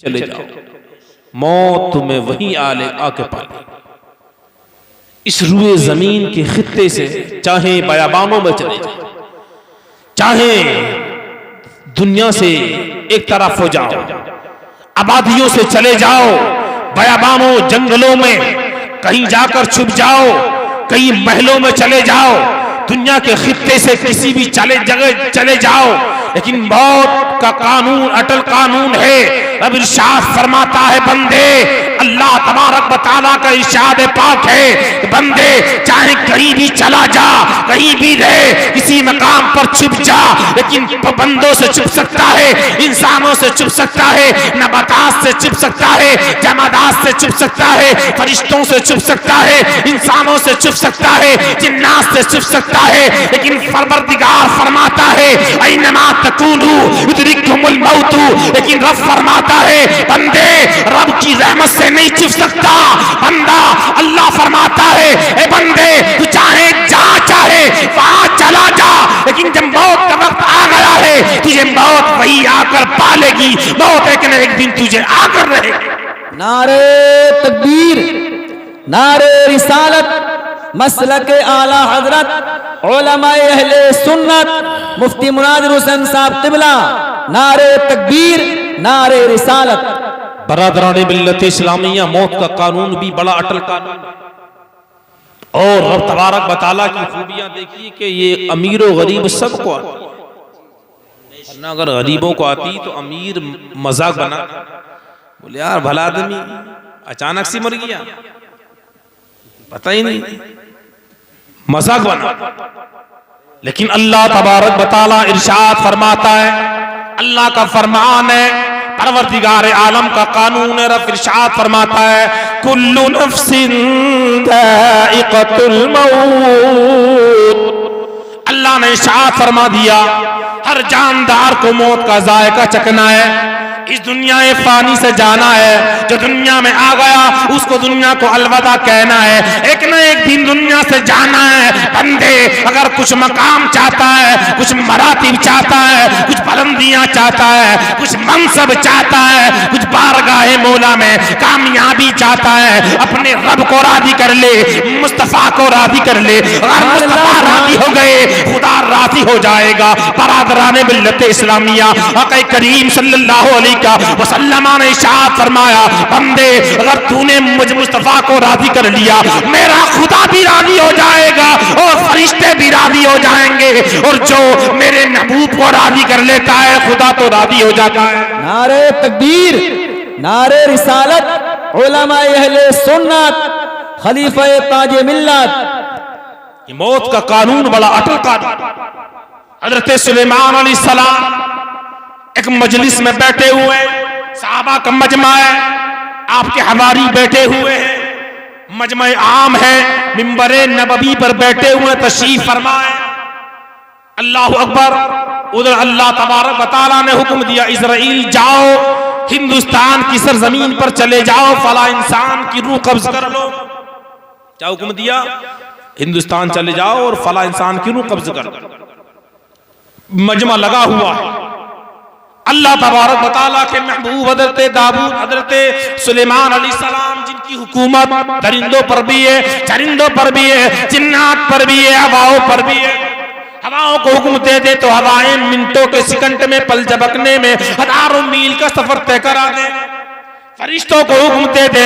चले जाओ, मौत तुम्हें वहीं आके पाले। इस रुए जमीन के खित्ते से चाहे बयाबानों में चले जाओ, चाहे दुनिया से एक तरफ हो जाओ, आबादियों से चले जाओ, बयाबानों जंगलों में कहीं जाकर छुप जाओ, कहीं महलों में चले जाओ, दुनिया के खित्ते से किसी भी जगह चले जाओ, लेकिन मौत का कानून अटल कानून है। अब इरशाद फरमाता है बंदे, अल्लाह तबारक व तआला का इरशाद पाक है, बंदे चाहे कहीं भी चला जा, कहीं भी रहे, किसी मकाम पर छुप जा, लेकिन बंदों से छुप सकता है, इंसानों से छुप सकता है, नबातात से छुप सकता है, जमादात से छुप सकता है, फरिश्तों से छुप सकता है, इंसानों से छुप सकता है, जिन्नात से छुप सकता है, लेकिन परवरदिगार फरमाता है ऐनमा तकूनू युदरिकुमुल मौत, लेकिन रब फरमाता है बंदे रब की रहमत से नहीं छुप सकता। बंदा अल्लाह फरमाता है ए बंदे तू चाहे जहां चाहे वहां चला जा, लेकिन जब मौत का वक्त आ गया है तुझे मौत वही आकर पालेगी, मौत एक न एक दिन तुझे आकर रहेगी। नारे तकबीर, नारे रिसालत, मसलक आला हजरत उलमाए अहले सुन्नत मुफ्ती मुनाजिर हुसैन साहब क़िबला, नारे तकबीर, नारे रिसालत। बरादराने मिल्लत इस्लामिया, मौत का कानून भी बड़ा अटल कानून है। और रब तबारक व तआला की खूबियां देखिए कि ये अमीर और गरीब सबको आती, वरना अगर गरीबों को आती तो अमीर मजाक बना, बोले यार भला आदमी अचानक से मर गया, पता ही नहीं, मजाक बना। लेकिन अल्लाह तबारक व तआला इरशाद फरमाता है, अल्लाह का फरमान है, परवरदिगार आलम का कानून है, रब इरशाद फरमाता है कुल्लु नफ्सिन ज़ाइक़तुल मौत। अल्लाह ने इरशाद फरमा दिया हर जानदार को मौत का जायका चखना है, इस दुनिया फानी से जाना है, जो दुनिया में आ गया उसको दुनिया को अलविदा कहना है, एक न एक दिन दुनिया से जाना है। बंदे अगर कुछ मकाम चाहता है, कुछ मरातिब चाहता है, कुछ बुलंदियां चाहता है, कुछ मनसब चाहता है, कुछ बारगाहे मौला में कामयाबी चाहता है, अपने रब को राजी कर ले, मुस्तफा को राजी कर ले, अगर मुस्तफा राजी हो गए खुदा राजी हो जाएगा। बरादराने मिल्लत इस्लामिया, आका करीम सल्लल्लाहु अलैहि वसल्लम ने इरशाद फरमाया बंदे अगर तूने मुझ मुस्तफा को राजी कर लिया, मेरा खुदा भी राजी हो जाएगा और फरिश्ते भी राजी हो जाएंगे, और जो मेरे महबूब को राजी कर लेता है खुदा तो राजी हो जाता है। नारे तकबीर, नारे रिसालत, उलमाए अहले सुन्नत, खलीफा ताज मिल्लत। ये मौत का कानून बड़ा अटल कानून। हजरत सुलेमान अलैहिस्सलाम एक मजलिस में बैठे हुए, सहाबा का मजमा है, आपके हवारी बैठे हुए हैं, मजमा आम है, मिंबरे नबवी पर बैठे हुए तशरीफ फरमाए, अल्लाहु अकबर। उधर अल्लाह तबारक व तआला ने हुक्म दिया इजराइल जाओ हिंदुस्तान की सरजमीन पर चले जाओ, फला इंसान की रूह कब्ज कर लो। क्या हुक्म दिया? हिंदुस्तान चले जाओ और फला इंसान की रूह कब्ज कर लो। मजमा लगा हुआ है, अल्लाह तबारक व तआला के महबूब हजरत दाऊद, हजरत सुलेमान अलैहिस्सलाम, जिनकी हुकूमत दरिंदों पर भी है, चरिंदों पर भी है, जिन्नात पर भी है, हवाओं पर भी है। हवाओं को हुक्म दे दे तो हवाएं मिनटों के सेकंड में पल झपकने में हजारों मील का सफर तय करा दे। फरिश्तों को हुक्म दे दे,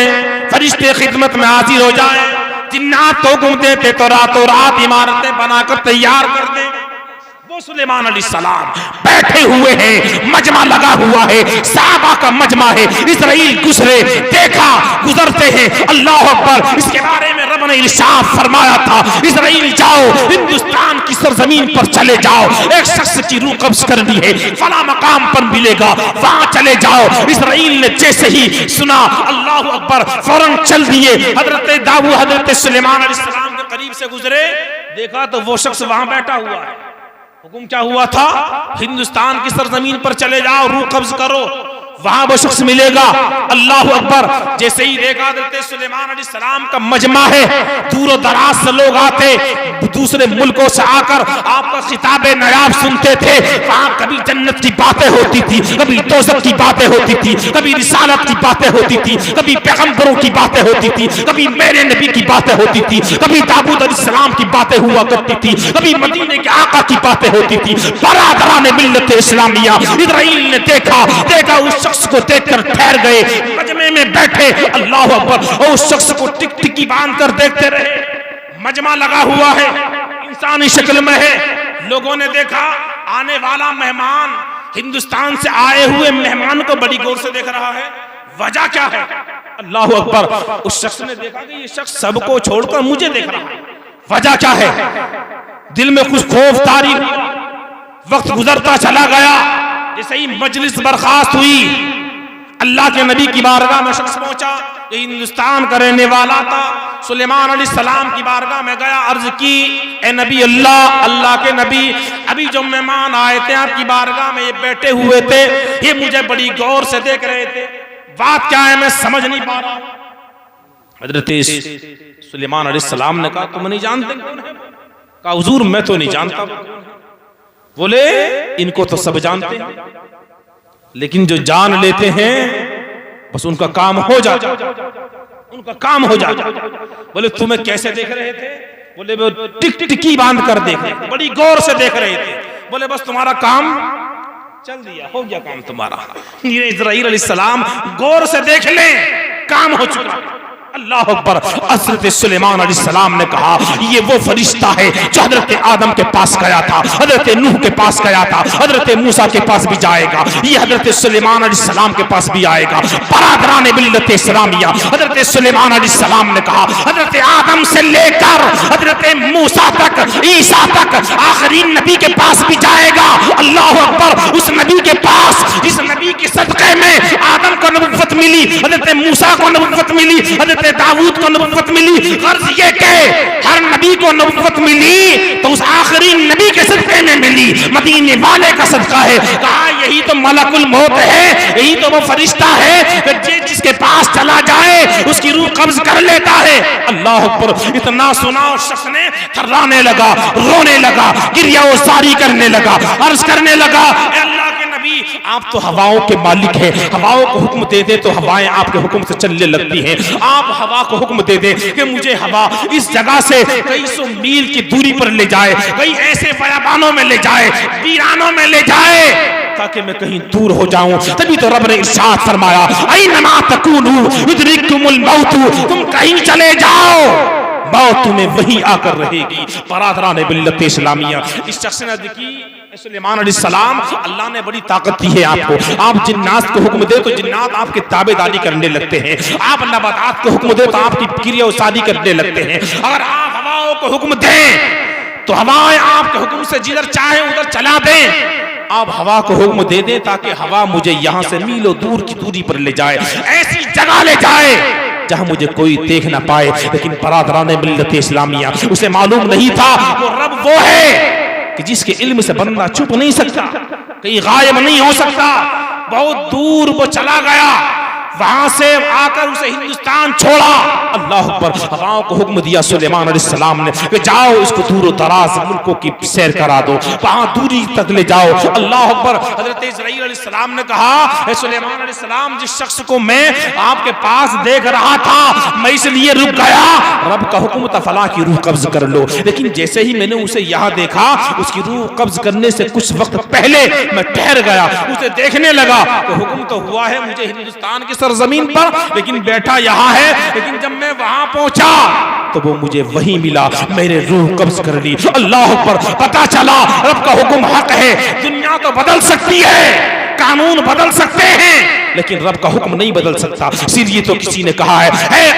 फरिश्ते खिदमत में हाजिर हो जाए। जिन्नात को हुक्म देते तो रातों रात इमारतें बनाकर तैयार कर दे। वो सुलेमान अलैहिस्सलाम बैठे हुए हैं, मजमा लगा हुआ है, साहबा का मजमा है, इस्राइल गुजरे, देखा गुजरते हैं, अल्लाह अकबर। इसके बारे में रब ने इरशाद फरमाया था इस्राइल जाओ हिंदुस्तान की सरजमीन पर चले जाओ, एक शख्स की रूह कब्ज करनी है, फला मकाम पर मिलेगा, वहां चले जाओ। इस्राइल ने जैसे ही सुना अल्लाह अकबर फौरन चल दिए। हजरत दाऊद हजरत सुलेमान अलैहिस्सलाम के करीब से गुजरे, देखा तो वो शख्स वहां बैठा हुआ है। हुक्म क्या हुआ था? हिंदुस्तान की सरजमीन पर चले जाओ, रूह कब्ज करो। वहां वो शख्स मिलेगा। अल्लाह अकबर। जैसे ही देखा हज़रत सुलेमान अलैहिस्सलाम का मजमा है, दूर दराज से लोग आते, दूसरे मुल्कों से आकर आपका खिताबे नयाब सुनते थे। वहां कभी जन्नत की बातें होती थी, कभी दोज़ख की बातें होती थी, कभी रिसालत की बातें होती थी, कभी पैगंबरों की बातें होती थी, कभी मेरे नबी की बातें होती थी, कभी दाऊद अलैहिस्सलाम की बातें हुआ करती थी, कभी मदीने के आका की बातें होती थी। बरादरान मिल्लत इस्लामिया इस्राइल ने देखा उस शख्स को देखकर ठहर गए, मजमे में बैठे। अल्लाह अकबर। और उस शख्स को टिकटिकी बांध कर देखते रहे। मजमा लगा हुआ है, इंसानी शक्ल में है। लोगों ने देखा आने वाला मेहमान हिंदुस्तान से आए हुए मेहमान को बड़ी गौर से देख रहा है। वजह क्या है? अल्लाह अकबर। उस शख्स ने देखा कि ये शख्स सबको छोड़कर मुझे देख रहा है। वजह क्या है? दिल में कुछ खौफ तारी हुआ। वक्त गुजरता चला गया। जैसे ही मजलिस बर्खास्त हुई, अल्लाह के नबी की बारगाह में शख्स पहुंचा। ये हिंदुस्तान का रहने वाला था। सुलेमान अलैहिस्सलाम की बारगाह में गया, अर्ज की, ए नबी अल्लाह, अल्लाह के नबी, अभी जो मेहमान आए थे आपकी बारगाह में, ये बैठे हुए थे, ये मुझे बड़ी गौर से देख रहे थे। बात क्या है मैं समझ नहीं पा रहा। हजरत सुलेमान अलैहिस्सलाम ने कहा, तुम नहीं जानते कौन है? कहा हुजूर मैं तो नहीं जानता। बोले इनको तो सब जानते हैं, लेकिन जो जान लेते हैं बस उनका काम हो जाता, उनका काम हो जाता। बोले तुम्हें कैसे देख रहे थे? बोले वो टिकटिकी बांध कर देख रहे थे, बड़ी गौर से देख रहे थे। बोले बस तुम्हारा काम चल दिया, हो गया काम तुम्हारा। ये इस्राईल अलैहिस्सलाम गौर से देख ले, काम हो चुका। अल्लाह अकबर। हज़रत सुलेमान अलैहिस्सलाम ने कहा, ये वो फरिश्ता है जो हज़रत आदम के पास गया था, हज़रत नूह के पास गया था, हज़रत मूसा के पास भी जाएगा, ये हज़रत सुलेमान अलैहिस्सलाम के पास भी आएगा। बरादरान मिल्लत इस्लामिया, हज़रत सुलेमान अलैहिस्सलाम ने कहा, हज़रत आदम से लेकर हज़रत मूसा तक, ईसा तक, आखिरी नबी के पास भी जाएगा। अल्लाह अकबर। उस नबी के पास, जिस नबी के सदक़े में आदम को नबुव्वत मिली, हज़रत मूसा को नबुव्वत मिली, हज़रत दाऊद को नबुव्वत मिली। गर्ज ये के हर नबी को नबुव्वत मिली तो उस आखिरी नबी के सदक़े में मिली, मदीने वाले का सदका है। कहा यही तो मलकुल मौत है, यही तो वो फरिश्ता है कि जिसके पास चला जाए उसकी रूह कब्ज कर लेता है। अल्लाह अकबर। इतना सुना उस शख्स ने थर्राने लगा, रोने लगा, गिरिया सारी करने लगा, अर्ज करने लगा, अल्लाह के नबी आप तो हवाओं के मालिक हैं, हवाओं को हुक्म दे दे तो हवाएं आपके हुक्म से चलने लगती हैं। आप हवा को हुक्म दे दे कि मुझे हवा इस जगह से कई सौ मील की दूरी पर ले जाए, कई ऐसे बयाबानों में ले जाए, वीरानों में ले जाए, ताकि मैं कहीं दूर हो जाऊं। तभी तो रब ने इरशाद फरमाया, ऐनमा तकूनू युदरिकुमुल मौत, तुम कहीं चले जाओ मौत तुम्हें वहीं आकर रहेगी। बरादरान मिल्लत इस्लामिया। इस शख्स ने देखी सुलेमान अलैहिस्सलाम, अल्लाह ने बड़ी ताकत दी है आपको। आप जिन्नात को हुक्म दे तो जिन्नात आपकी ताबेदारी करने लगते हैं। आप नबातात को हुक्म दे तो आपकी क्रिया उसादी करने लगते हैं। अगर आप हवाओं को हुक्म दें तो हवाएं आपके हुक्म से जिधर चाहे उधर चला दें। आप हवा को हुक्म दे दें ताकि हवा मुझे यहाँ से मीलों दूर की दूरी पर ले जाए, ऐसी जगह ले जाए जहां मुझे कोई देख ना पाए। लेकिन बरादरान मिल्लत इस्लामिया, उसे मालूम नहीं था वो रब वो है कि जिसके इल्म से बंदा छुप नहीं सकता, कहीं गायब नहीं हो सकता। बहुत दूर वो चला गया, वहां से आकर उसे हिंदुस्तान छोड़ा। अल्लाह अकबर। हवाओं को हुक्म दिया सुलेमान अलैहिस्सलाम ने कि जाओ इसको दूर दराज मुल्कों की सैर करा दो, वहां दूरी तक ले जाओ। अल्लाह अकबर। हजरत इस्राईल अलैहिस्सलाम ने कहा, सुलेमान अलैहिस्सलाम जिस शख्स को मैं आपके पास देख रहा था मैं इसलिए रुक गया, रब का हुक्म था फला की रूह कब्ज कर लो। लेकिन जैसे ही मैंने उसे यहाँ देखा, उसकी रूह कब्ज करने से कुछ वक्त पहले मैं ठहर गया, उसे देखने लगा तो हुक्म तो हुआ है मुझे हिंदुस्तान की जमीन पर, लेकिन बैठा यहाँ है। लेकिन जब मैं वहां पहुंचा तो वो मुझे वहीं मिला, मेरे रूह कब्ज कर ली। अल्लाह पर पता चला रब का हुक्म हक है। दुनिया तो बदल सकती है, कानून बदल सकते हैं, लेकिन रब का हुक्म नहीं बदल सकता। इसीलिए तो किसी ने कहा है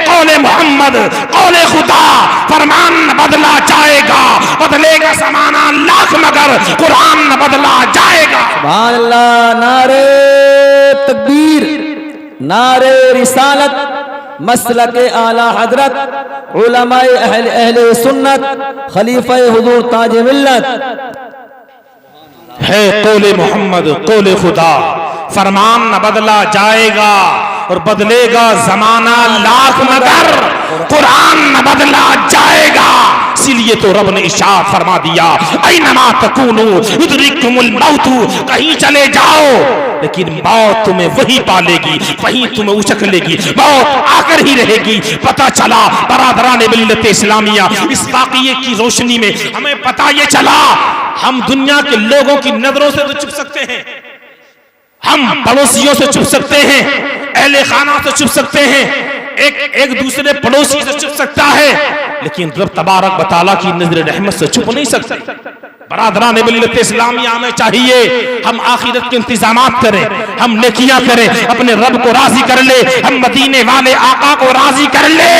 कौले मोहम्मद कौले खुदा, फरमान न बदला जाएगा, बदलेगा ज़माना लाख मगर कुरान न बदला जाएगा। सुभान अल्लाह। नारे तकबीर, नारे रिसालत, मसलक आला हजरत, उलमाए अहले सुन्नत, खलीफा हुजूर ताज मिल्लत। है कौले मोहम्मद कौले खुदा, फरमान न बदला जाएगा और बदलेगा जमाना लाख मगर कुरान न बदला जाएगा। इसीलिए तो रब ने इरशाद फरमा दिया, ऐनमा तकूनु युदरिकुमुल मौतु, कहीं चले जाओ लेकिन मौत तुम्हें वही पालेगी, वही तुम्हें उचक लेगी, मौत आकर ही रहेगी। पता चला बरादरान मिल्लत इस्लामिया, इस वाक़ये की रोशनी में हमें पता ये चला, हम दुनिया के लोगों की नजरों से तो छुप सकते हैं, हम पड़ोसियों से छुप सकते हैं, अहले खाना से छुप सकते हैं, एक दूसरे पड़ोसी से छुप सकता है, लेकिन रब तबारक व तआला की नजर रहमत से छुप नहीं सकते। बरादरान मिल्लत इस्लामिया में चाहिए हम आखिरत के इंतजामात करें, हम नेकियां करें, अपने रब को राजी कर ले, हम मदीने वाले आका को राजी कर ले।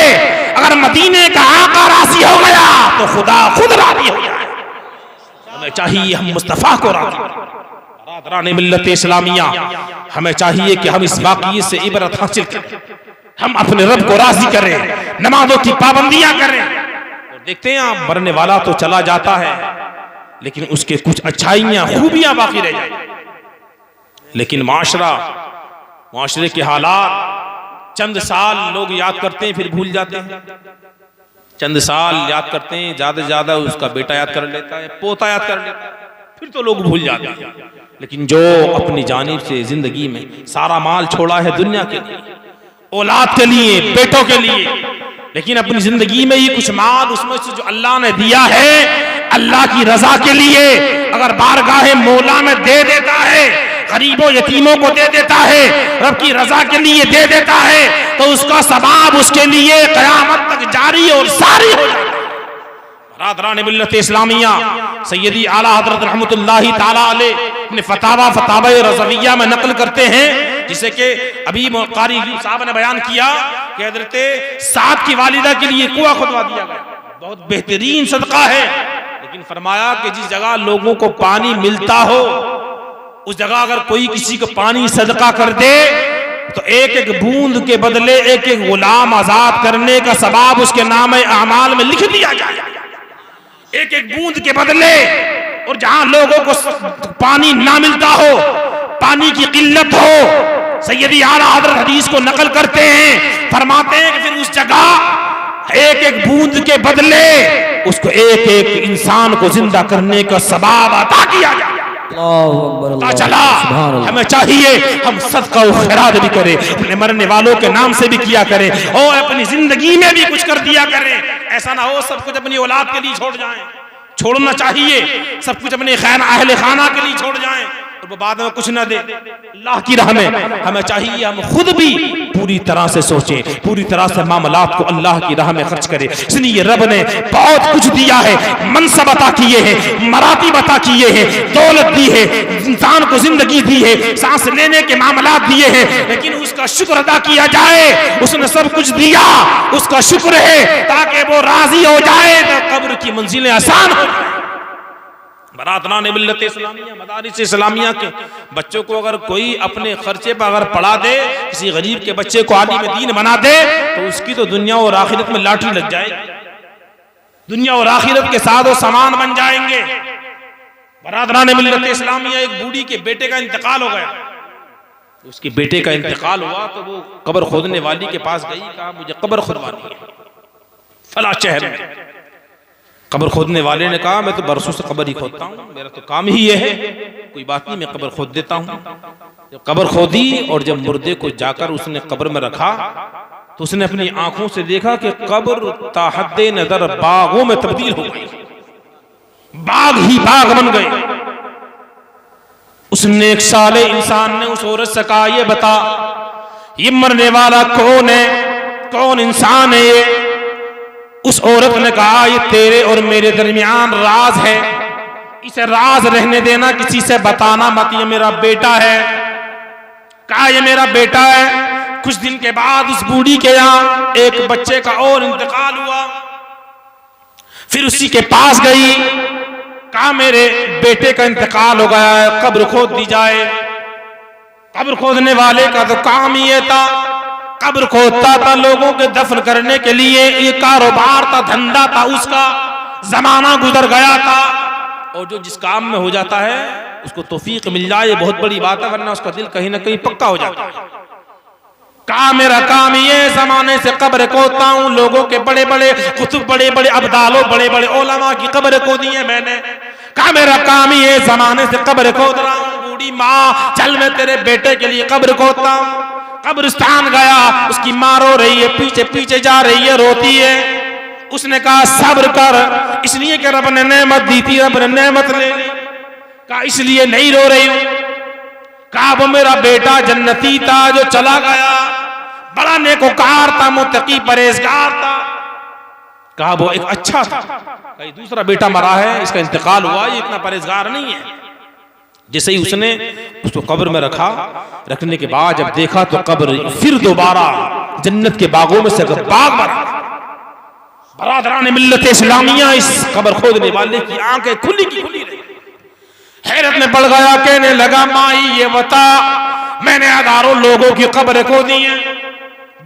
अगर मदीने का आका राजी हो गया तो खुदा खुद राजी हो जाए। हमें चाहिए हम मुस्तफा को राजी करें। बरादरान मिल्लत इस्लामिया, हमें चाहिए कि हम इस वाक़ये से इबरत हासिल करें, हम अपने रब को राजी करें, नमाजों की पाबंदियां करें। और देखते हैं आप, मरने वाला तो चला जाता है लेकिन उसके कुछ अच्छाइयां खूबियां बाकी रह जाती, लेकिन माशरे के हालात, चंद साल लोग याद करते हैं फिर भूल जाते हैं, चंद साल याद करते हैं, ज्यादा से ज्यादा उसका बेटा याद कर लेता है, पोता याद कर लेता है, फिर तो लोग भूल जाते हैं। लेकिन जो अपनी जानिब से जिंदगी में सारा माल छोड़ा है दुनिया के लिए, औलाद के लिए, बेटों के लिए, लेकिन अपनी जिंदगी में ही कुछ माल उसमें से जो अल्लाह ने दिया है अल्लाह की रजा के लिए, अगर बारगाहे मौला में दे देता है, गरीबों यतीमों को दे देता है, रब की रजा के लिए दे देता है, तो उसका सवाब उसके लिए क़यामत तक जारी और सारी हो जाता है। बरादरान मिल्लत इस्लामिया, सैयदी आला हज़रत रहमतुल्लाहि ताला अलैह अपने फतावा रज़विया में नकल करते हैं, जिसे कि अभी कारी साहब ने बयान किया कि हज़रत साद की वालिदा के लिए कुआं खुदवा दिया गया, बहुत बेहतरीन सदका है, लेकिन फरमाया कि जिस जगह लोगों को पानी मिलता हो उस जगह अगर कोई किसी को पानी सदका कर दे तो एक एक बूंद के बदले एक एक गुलाम आजाद करने का सवाब उसके नामे अमाल में लिख दिया जाए, एक एक बूंद के बदले। और जहां लोगों को पानी ना मिलता हो, पानी की किल्लत हो, सैयदी आला हज़रत हदीस को नकल करते हैं, फरमाते हैं कि फिर उस जगह एक एक बूंद के बदले उसको एक एक इंसान को जिंदा करने का सवाब अता किया जाए। पता चला हमें चाहिए हम सदका और खैरात भी करें, अपने मरने वालों के नाम से भी किया करें और अपनी जिंदगी में भी कुछ कर दिया करें। ऐसा ना हो सब कुछ अपनी औलाद के लिए छोड़ जाएं, छोड़ना चाहिए सब कुछ अपने अहले खाना के लिए छोड़ जाएं और वो बाद में कुछ ना दे। अल्लाह की राह में हमें चाहिए हम खुद भी पूरी तरह से सोचें, पूरी तरह से मामलात को अल्लाह की राह में खर्च करें। इसलिए रब ने बहुत कुछ दिया है, मनसब अता किए हैं, मरातिब अता किए हैं, दौलत दी है, इंसान को जिंदगी दी है, सांस लेने के मामलात दिए हैं, लेकिन उसका शुक्र अदा किया जाए। उसने सब कुछ दिया, उसका शुक्र है ताकि वो राजी हो जाए तो कब्र की मंजिलें आसान हो जाए। बरादरान मिल्लत इस्लामिया, मदारिस इस्लामिया के बच्चों को अगर कोई अपने खर्चे पर अगर पढ़ा दे, किसी गरीब के बच्चे को आलिम दीन बना दे तो उसकी तो दुनिया और आखिरत में लाठी लग जाएगी, दुनिया और आखिरत के साथ वो सामान बन जाएंगे। बरादरान मिल्लत इस्लामिया, एक बूढ़ी के बेटे का इंतकाल हो गया, उसके बेटे का इंतकाल हुआ तो वो कब्र खोदने वाली के पास गई, कहा मुझे कब्र खुदवानी है फला शहर में। कब्र खोदने वाले ने कहा मैं तो बरसों से कब्र ही खोदता हूँ, मेरा तो काम ही ये है, कोई बात नहीं मैं कब्र खोद देता हूँ। जब कब्र खोदी और जब मुर्दे को जाकर उसने कब्र में रखा तो उसने अपनी आंखों से देखा कि कब्र ताहद्दे नजर बागों में तब्दील हो गई, बाग ही बाग बन गए। उस नेक साले इंसान ने उस औरत से कहा ये बता ये मरने वाला कौन है, कौन इंसान है ये? उस औरत ने कहा ये तेरे और मेरे दरमियान राज है, इसे राज रहने देना, किसी से बताना मत, ये मेरा बेटा है। कहा ये मेरा बेटा है। कुछ दिन के बाद उस बूढ़ी के यहाँ एक बच्चे का और इंतकाल हुआ, फिर उसी के पास गई, कहा मेरे बेटे का इंतकाल हो गया है, कब्र खोद दी जाए। कब्र खोदने वाले का तो काम ही ये था, कब्र खोदता था लोगों के दफन करने के लिए, ये कारोबार था, धंधा था उसका, जमाना गुजर गया था। और जो जिस काम में हो जाता है उसको तौफीक मिल जाए ये बहुत बड़ी बात है, वरना उसका दिल कहीं ना कहीं पक्का हो जाता है। कहा मेरा काम ये जमाने से कब्र खोदता हूं, लोगों के बड़े बड़े कुतुब, बड़े बड़े अब्दालों, बड़े बड़े ओलमा की कब्र खोदी है मैंने। कहा मेरा काम ये जमाने से कब्र खोद रहा हूं। बूढ़ी माँ, चल मैं तेरे बेटे के लिए कब्र खोदता हूं। कब्रिस्तान गया, उसकी माँ रो रही है, पीछे पीछे जा रही है, रोती है। उसने कहा सब्र कर, इसलिए कि रब ने नेमत दी थी, रब ने नेमत ले ली। कहा इसलिए नहीं रो रही हूं। कहा वो मेरा बेटा जन्नती था जो चला गया, बड़ा नेकोकार था, मुत्तकी परहेजगार था। कहा वो एक अच्छा था। कहीं दूसरा बेटा मरा है, इसका इंतकाल हुआ, ये इतना परहेजगार नहीं है। जैसे ही उसने उसको कब्र में रखा, रखने के बाद जब देखा तो कब्र फिर दोबारा जन्नत के बागों में से बाग बना। बरादरान मिल्लत इस्लामिया, इस कब्र खोदने वाले की आंखें खुली की खुली रही। हैरत में पड़ गया, कहने लगा माई ये बता, मैंने हजारों लोगों की कब्र खोदी है,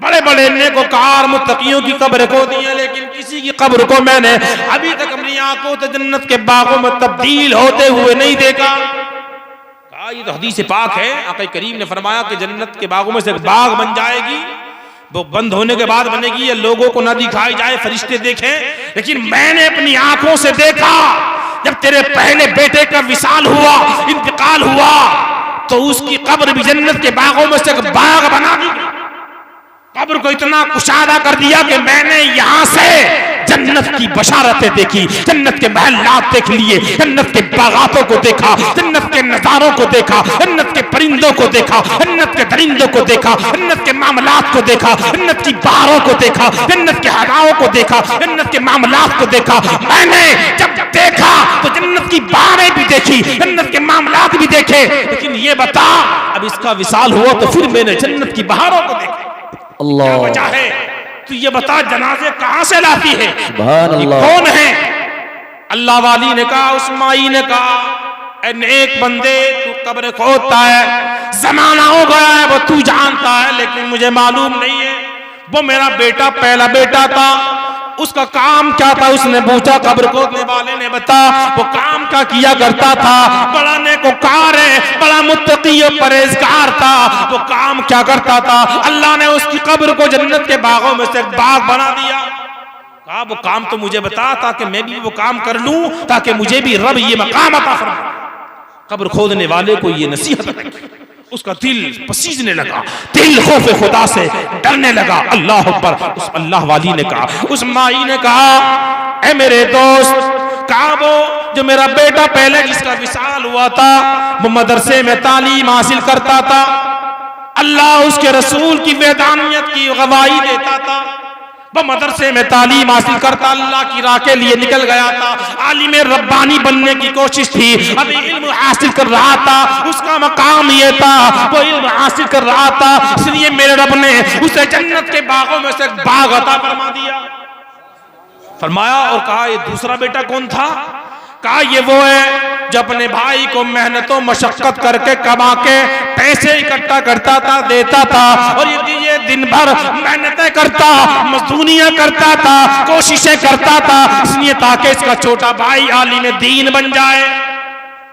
बड़े बड़े नेकोकार मुत्तकियों की कब्र खोदी है, लेकिन किसी की कब्र को मैंने अभी तक अपनी आंखों से जन्नत के बागों में तब्दील होते हुए नहीं देखा। कहा ये तो हदीस पाक है, आका करीम ने फरमाया कि जन्नत के बागों में से एक बाग बन जाएगी, वो बंद होने के बाद बनेगी, ये लोगों को ना दिखाई जाए, फरिश्ते देखें, लेकिन मैंने अपनी आंखों से देखा जब तेरे पहले बेटे का विसाल हुआ, इंतकाल हुआ, तो उसकी कब्र भी जन्नत के बागों में से एक बाग बना दी। कब्र को इतना कुशादा कर दिया कि मैंने यहां से जन्नत की बशारतें देखी, जन्नत के महलात देख लिए, जन्नत के बागातों को देखा, जन्नत के नजारों को देखा, जन्नत के परिंदों को देखा, जन्नत के दरिंदों को देखा, जन्नत के मामलात को देखा, जन्नत की बहारों को देखा, जन्नत के हवाओं को देखा, जन्नत के मामलात को देखा। मैंने जब देखा तो जन्नत की बहारें भी देखी, जन्नत के मामलात भी देखे, लेकिन ये बता अब इसका विसाल हुआ तो फिर मैंने जन्नत की बहारों को देखा। क्या वजह है? तू ये बता जनाजे कहां से लाती है? कौन है? अल्लाह वाली ने कहा, उस माई ने कहा, नेक बंदे तू कब्र खोदता है, जमाना हो गया है वो तू जानता है, लेकिन मुझे मालूम नहीं है। वो मेरा बेटा पहला बेटा था, उसका काम क्या था? उसने पूछा, कब्र खोदने वाले ने बता वो काम क्या किया करता था। बड़ा नेकोकार है, बड़ा मुत्तकी और परहेजगार था। वो काम क्या करता था? अल्लाह ने उसकी कब्र को जन्नत के बागों में से एक बाग बना दिया। कहा वो काम तो मुझे बता ताकि मैं भी वो काम कर लूं, ताकि मुझे भी रब ये मकाम अता फरमाए। कब्र खोदने वाले को ये नसीहत लगी, उसका दिल पसीजने लगा, दिल खौफ खुदा से डरने लगा। अल्लाह अकबर। उस अल्लाह वाली ने कहा, उस माई ने कहा, ऐ मेरे दोस्त, कहा वो जो मेरा बेटा पहले जिसका विसाल हुआ था, वो मदरसे में तालीम हासिल करता था, अल्लाह उसके रसूल की वैदानियत की गवाही देता था, वो मदरसे में तालीम हासिल करता, अल्लाह की राह के लिए निकल गया था, आलिम रब्बानी बनने की कोशिश थी, अभी इल्म हासिल कर रहा था, उसका मकाम ये था, वो इल्म हासिल कर रहा था, इसलिए मेरे रब ने उसे जन्नत के बागों में से बाग अता फरमा दिया। फरमाया और कहा ये दूसरा बेटा कौन था? कहा ये वो है जो अपने भाई को मेहनतों मशक्कत करके कमा के पैसे इकट्ठा करता था, देता था, और ये दिन भर मेहनतें करता, मजदूरियां करता था, कोशिशें करता था, इसलिए ताकि इसका छोटा भाई आलिम दीन बन जाए।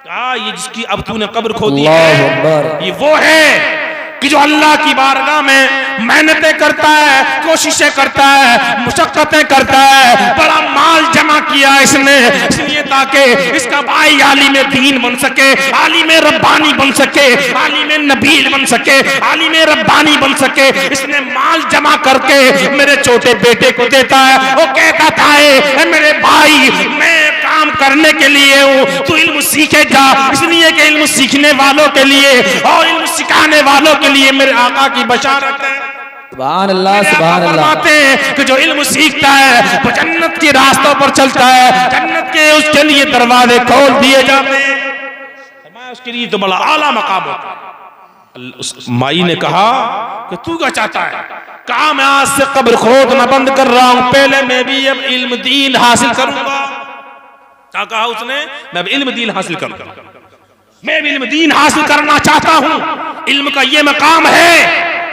कहा ये जिसकी अब तूने कब्र खोदी है, ये वो है कि जो अल्लाह की बारगाह में मेहनतें करता है, कोशिशें करता है, मुशक्कतें करता है, बड़ा माल जमा किया इसने, इसलिए ताकि इसका भाई आलिम दीन बन सके, आलिम रब्बानी बन सके, आलिम नबील बन सके, आलिम रब्बानी बन सके। इसने माल जमा करके मेरे छोटे बेटे को देता है। वो कहता था मेरे भाई मैं काम करने के लिए हूँ, तू इल्म सीखे जा, इसलिए कि इल्म सीखने वालों के लिए और इल्म सिखाने वालों के लिए मेरे आका की बशारत है। सुभान अल्लाह, सुभान अल्लाह। कि जो इल्म सीखता है वो जन्नत के रास्तों पर चलता है, जन्नत के उसके लिए दरवाजे खोल दिए जाते हैं, उसके लिए तो बड़ा आला मकाम होता है। उस माई ने कहा कि तू क्या चाहता है? कहा मैं आज से कब्र खोदना बंद कर रहा हूं, पहले मैं भी अब इल्म दीन हासिल करूंगा। क्या कहा उसने? मैं अब इल्म दीन हासिल करूंगा, मैं भी इल्म दीन हासिल करना चाहता हूं। इल्म का ये मकाम है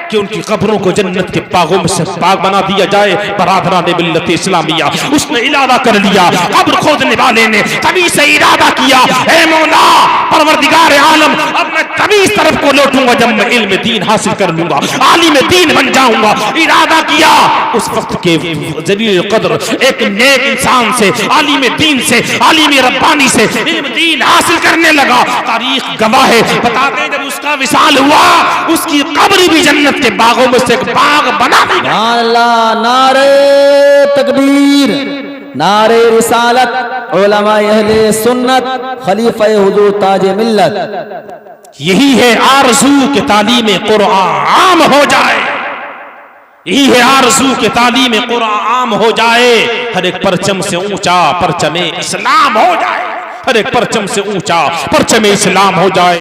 कि उनकी कब्रों को जन्नत के बागों में से बाग बना दिया जाए। बरादरान मिल्लत इस्लामिया, उसने इरादा कर लिया, कब्र खोदने वाले ने तभी से इरादा किया, ऐ मौला परवरदिगार आलम, अब मैं तभी इस तरफ को लौटूंगा जब मैं इल्म दीन हासिल कर लूंगा, आलिम दीन बन जाऊंगा। इरादा किया, उस वक्त के जलील कद्र एक नेक इंसान से, आलिम दीन से, आलिम रब्बानी से इल्म दीन हासिल करने लगा। तारीख गवाह है, बताते हैं जब उसका विसाल हुआ, उसकी कब्र भी जन्नत के बागों में से एक बाग बना दी गई। अल्लाह, नारे तकबीर, नारे रिसालत, उलमाए अहले सुन्नत, खलीफा हुजूर ताजे मिल्लत। यही है आरज़ू के तालीम कुरान आम हो जाए, यही है आरज़ू के तालीम कुरान आम हो जाए। हर एक परचम से ऊंचा परचम इस्लाम हो जाए, हर एक परचम से ऊंचा परचम इस्लाम हो जाए।